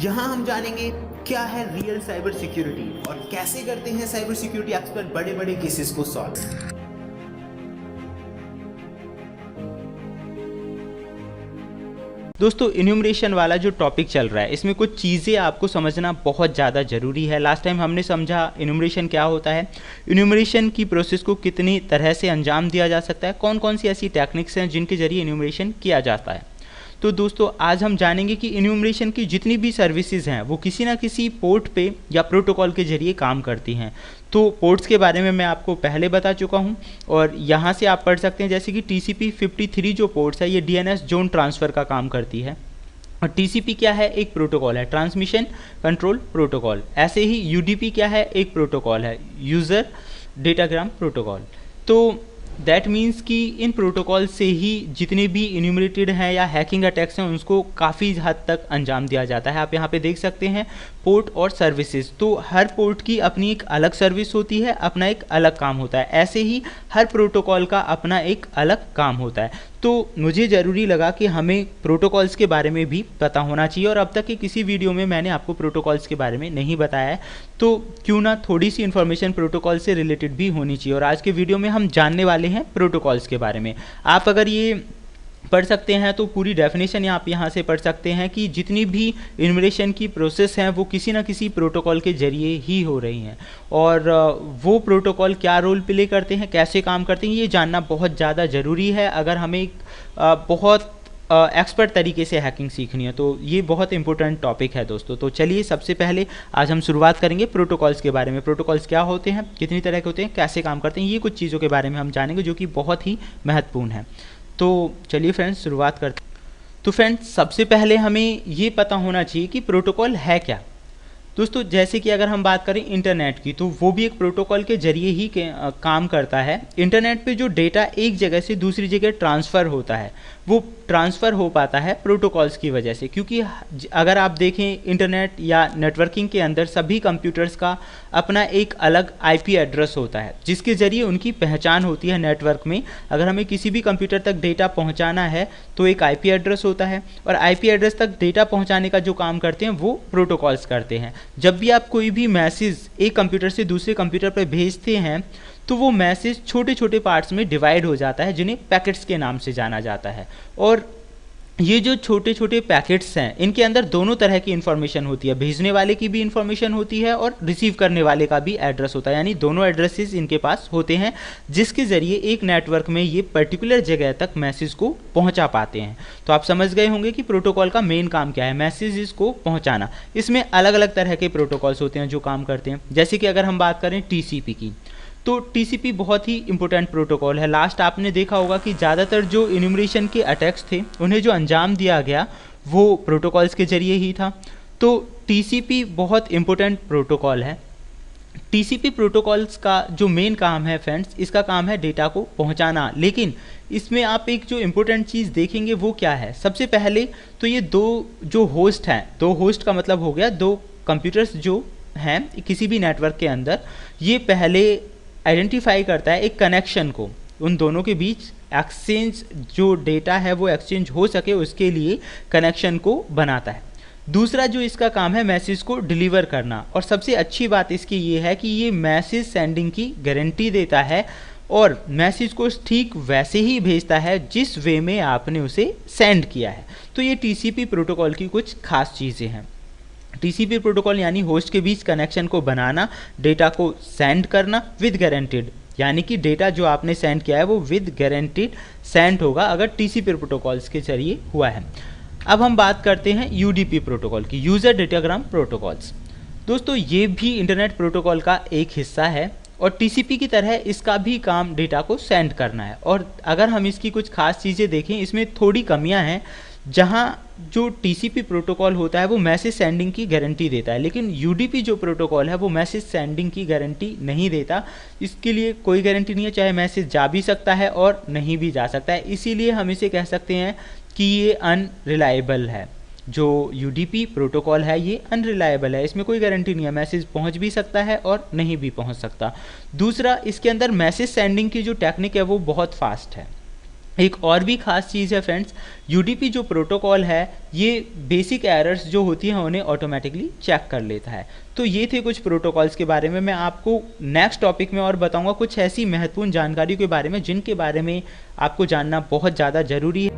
यहाँ हम जानेंगे क्या है रियल साइबर सिक्योरिटी और कैसे करते हैं साइबर सिक्योरिटी एक्सपर्ट बड़े बड़े केसेस को सॉल्व। दोस्तों, इन्यूमरेशन वाला जो टॉपिक चल रहा है इसमें कुछ चीज़ें आपको समझना बहुत ज़्यादा ज़रूरी है। लास्ट टाइम हमने समझा इन्यूमरेशन क्या होता है, इन्यूमरेशन की प्रोसेस को कितनी तरह से अंजाम दिया जा सकता है, कौन कौन सी ऐसी टेक्निक्स हैं जिनके ज़रिए इन्यूमरेशन किया जाता है। तो दोस्तों, आज हम जानेंगे कि इन्यूमरेशन की जितनी भी सर्विसेज हैं वो किसी ना किसी पोर्ट पे या प्रोटोकॉल के जरिए काम करती हैं। तो पोर्ट्स के बारे में मैं आपको पहले बता चुका हूं और यहाँ से आप पढ़ सकते हैं जैसे कि TCP/53 जो पोर्ट्स है ये DNS जोन ट्रांसफ़र का काम करती है। और TCP क्या है, एक प्रोटोकॉल है, ट्रांसमिशन कंट्रोल प्रोटोकॉल। ऐसे ही UDP क्या है, एक प्रोटोकॉल है, यूज़र डेटाग्राम प्रोटोकॉल। तो दैट मीन्स कि इन प्रोटोकॉल से ही जितने भी इन्यूमरेटेड हैं या हैकिंग अटैक्स हैं उसको काफ़ी हद तक अंजाम दिया जाता है। आप यहाँ पे देख सकते हैं पोर्ट और सर्विसेज। तो हर पोर्ट की अपनी एक अलग सर्विस होती है, अपना एक अलग काम होता है। ऐसे ही हर प्रोटोकॉल का अपना एक अलग काम होता है। तो मुझे ज़रूरी लगा कि हमें प्रोटोकॉल्स के बारे में भी पता होना चाहिए और अब तक के किसी वीडियो में मैंने आपको प्रोटोकॉल्स के बारे में नहीं बताया है, तो क्यों ना थोड़ी सी इन्फॉर्मेशन प्रोटोकॉल से रिलेटेड भी होनी चाहिए। और आज के वीडियो में हम जानने वाले हैं प्रोटोकॉल्स के बारे में। आप अगर ये पढ़ सकते हैं तो पूरी डेफिनेशन आप यहाँ से पढ़ सकते हैं कि जितनी भी इन्यूमरेशन की प्रोसेस हैं वो किसी ना किसी प्रोटोकॉल के जरिए ही हो रही हैं। और वो प्रोटोकॉल क्या रोल प्ले करते हैं, कैसे काम करते हैं, ये जानना बहुत ज़्यादा ज़रूरी है अगर हमें एक बहुत एक्सपर्ट तरीके से हैकिंग सीखनी है। तो ये बहुत इंपॉर्टेंट टॉपिक है दोस्तों। तो चलिए सबसे पहले आज हम शुरुआत करेंगे प्रोटोकॉल्स के बारे में। प्रोटोकॉल्स क्या होते हैं, कितनी तरह के होते हैं, कैसे काम करते हैं, ये कुछ चीज़ों के बारे में हम जानेंगे जो कि बहुत ही महत्वपूर्ण है। तो चलिए फ्रेंड्स शुरुआत करते हैं। तो फ्रेंड्स सबसे पहले हमें ये पता होना चाहिए कि प्रोटोकॉल है क्या। दोस्तों, जैसे कि अगर हम बात करें इंटरनेट की तो वो भी एक प्रोटोकॉल के जरिए ही काम करता है। इंटरनेट पे जो डेटा एक जगह से दूसरी जगह ट्रांसफ़र होता है वो ट्रांसफ़र हो पाता है प्रोटोकॉल्स की वजह से। क्योंकि अगर आप देखें इंटरनेट या नेटवर्किंग के अंदर सभी कंप्यूटर्स का अपना एक अलग IP एड्रेस होता है जिसके ज़रिए उनकी पहचान होती है नेटवर्क में। अगर हमें किसी भी कंप्यूटर तक डेटा पहुंचाना है तो एक IP एड्रेस होता है और IP एड्रेस तक डेटा पहुंचाने का जो काम करते हैं वो प्रोटोकॉल्स करते हैं। जब भी आप कोई भी मैसेज एक कंप्यूटर से दूसरे कंप्यूटर पर भेजते हैं तो वो मैसेज छोटे छोटे पार्ट्स में डिवाइड हो जाता है जिन्हें पैकेट्स के नाम से जाना जाता है। और ये जो छोटे छोटे पैकेट्स हैं इनके अंदर दोनों तरह की इन्फॉर्मेशन होती है, भेजने वाले की भी इन्फॉर्मेशन होती है और रिसीव करने वाले का भी एड्रेस होता है, यानी दोनों एड्रेसेस इनके पास होते हैं जिसके ज़रिए एक नेटवर्क में ये पर्टिकुलर जगह तक मैसेज को पहुंचा पाते हैं। तो आप समझ गए होंगे कि प्रोटोकॉल का मेन काम क्या है, मैसेजेस को पहुंचाना। इसमें अलग अलग तरह के प्रोटोकॉल्स होते हैं जो काम करते हैं। जैसे कि अगर हम बात करें TCP की तो TCP बहुत ही इंपॉर्टेंट प्रोटोकॉल है। लास्ट आपने देखा होगा कि ज़्यादातर जो इन्यूमरेशन के अटैक्स थे उन्हें जो अंजाम दिया गया वो प्रोटोकॉल्स के जरिए ही था। तो TCP बहुत इंपॉर्टेंट प्रोटोकॉल है। TCP प्रोटोकॉल्स का जो मेन काम है फ्रेंड्स, इसका काम है डेटा को पहुंचाना। लेकिन इसमें आप एक जो इम्पोर्टेंट चीज़ देखेंगे वो क्या है, सबसे पहले तो ये दो जो होस्ट हैं, दो होस्ट का मतलब हो गया दो कंप्यूटर्स जो हैं किसी भी नेटवर्क के अंदर, ये पहले आइडेंटिफाई करता है एक कनेक्शन को, उन दोनों के बीच एक्सचेंज जो डेटा है वो एक्सचेंज हो सके उसके लिए कनेक्शन को बनाता है। दूसरा जो इसका काम है मैसेज को डिलीवर करना। और सबसे अच्छी बात इसकी ये है कि ये मैसेज सेंडिंग की गारंटी देता है और मैसेज को ठीक वैसे ही भेजता है जिस वे में आपने उसे सेंड किया है। तो ये TCP प्रोटोकॉल की कुछ खास चीज़ें हैं। TCP प्रोटोकॉल यानी होस्ट के बीच कनेक्शन को बनाना, डेटा को सेंड करना विद गारंटीड, यानी कि डेटा जो आपने सेंड किया है वो विद गारंटीड सेंड होगा अगर TCP प्रोटोकॉल्स के जरिए हुआ है। अब हम बात करते हैं UDP प्रोटोकॉल की, यूज़र डेटाग्राम प्रोटोकॉल्स। दोस्तों, ये भी इंटरनेट प्रोटोकॉल का एक हिस्सा है और TCP की तरह इसका भी काम डेटा को सेंड करना है। और अगर हम इसकी कुछ खास चीज़ें देखें इसमें थोड़ी कमियां हैं। जहां जो TCP प्रोटोकॉल होता है वो मैसेज सेंडिंग की गारंटी देता है, लेकिन UDP जो प्रोटोकॉल है वो मैसेज सेंडिंग की गारंटी नहीं देता। इसके लिए कोई गारंटी नहीं है, चाहे मैसेज जा भी सकता है और नहीं भी जा सकता है। इसीलिए हम इसे कह सकते हैं कि ये अनरिलायबल है। जो UDP प्रोटोकॉल है ये अनरिलायबल है, इसमें कोई गारंटी नहीं है, मैसेज पहुंच भी सकता है और नहीं भी पहुंच सकता। दूसरा, इसके अंदर मैसेज सेंडिंग की जो टेक्निक है वो बहुत फास्ट है। एक और भी खास चीज़ है फ्रेंड्स, यूडीपी जो प्रोटोकॉल है ये बेसिक एरर्स जो होती हैं उन्हें ऑटोमेटिकली चेक कर लेता है। तो ये थे कुछ प्रोटोकॉल्स के बारे में। मैं आपको नेक्स्ट टॉपिक में और बताऊंगा कुछ ऐसी महत्वपूर्ण जानकारियों के बारे में जिनके बारे में आपको जानना बहुत ज़्यादा ज़रूरी है।